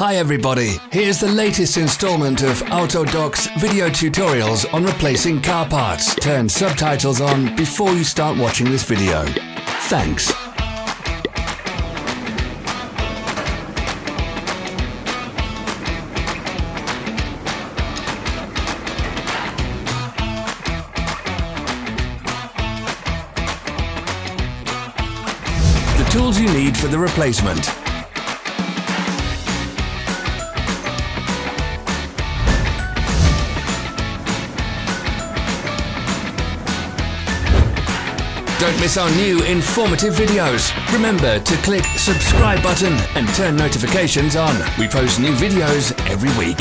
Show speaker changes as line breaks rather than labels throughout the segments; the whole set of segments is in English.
Hi everybody, here's the latest installment of Autodoc's video tutorials on replacing car parts. Turn subtitles on before you start watching this video. Thanks. The tools you need for the replacement. Don't miss our new informative videos. Remember to click subscribe button and turn notifications on. We post new videos every week.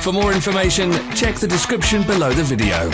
For more information, check the description below the video.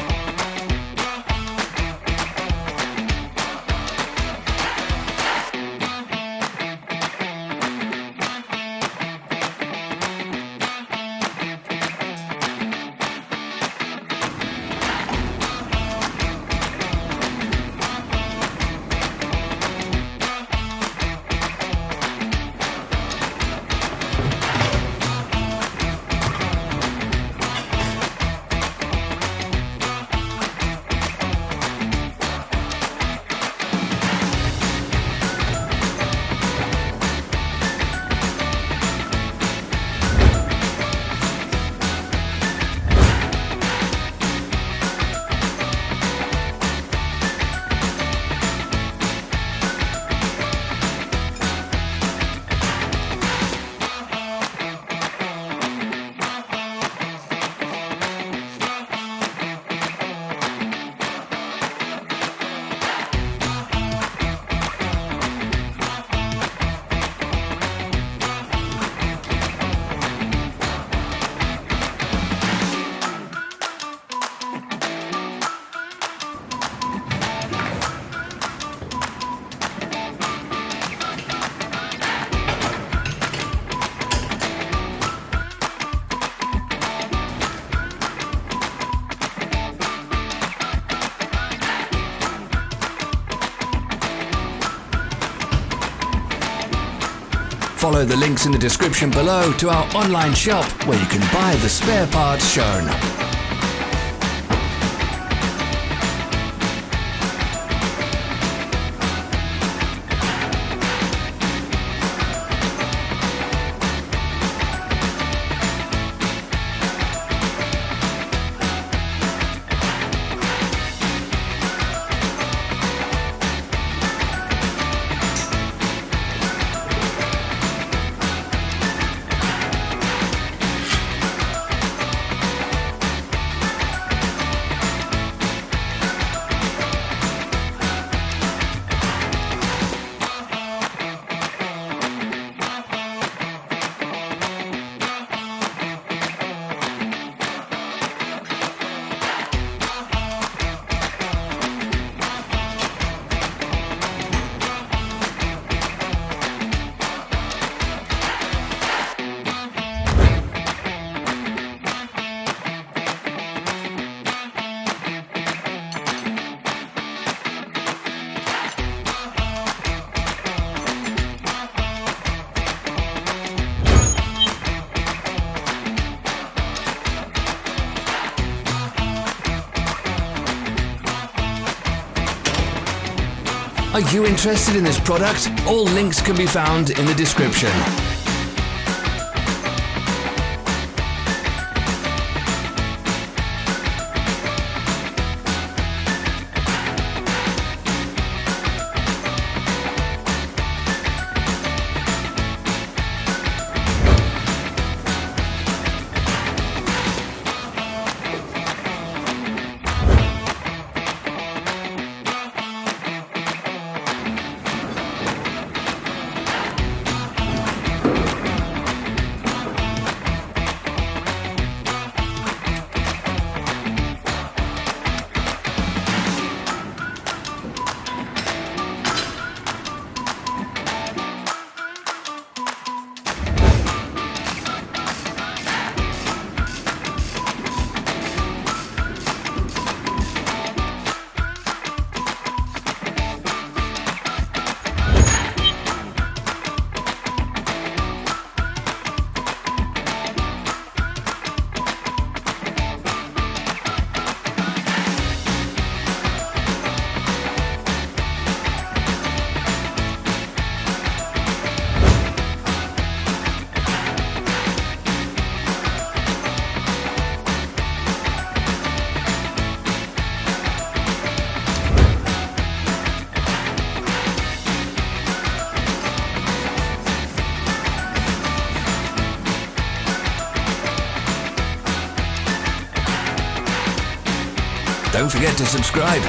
Follow the links in the description below to our online shop where you can buy the spare parts shown. Are you interested in this product? All links can be found in the description. Don't forget to subscribe.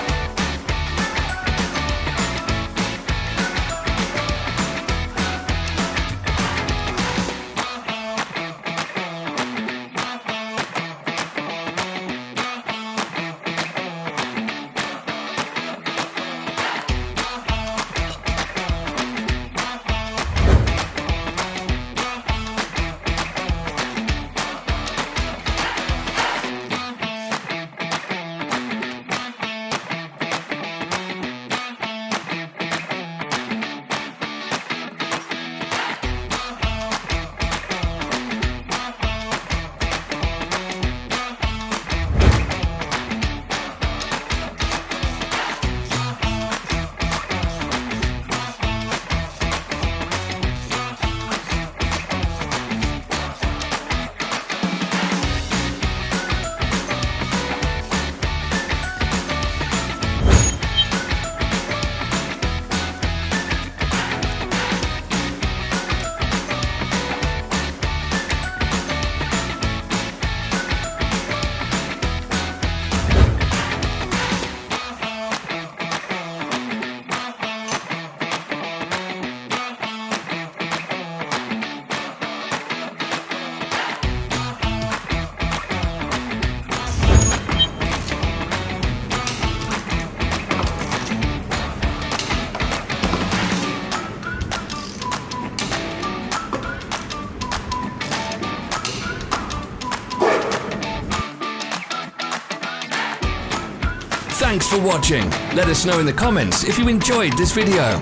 Thanks for watching. Let us know in the comments if you enjoyed this video.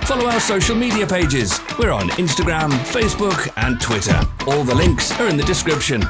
Follow our social media pages. We're on Instagram, Facebook and Twitter. All the links are in the description.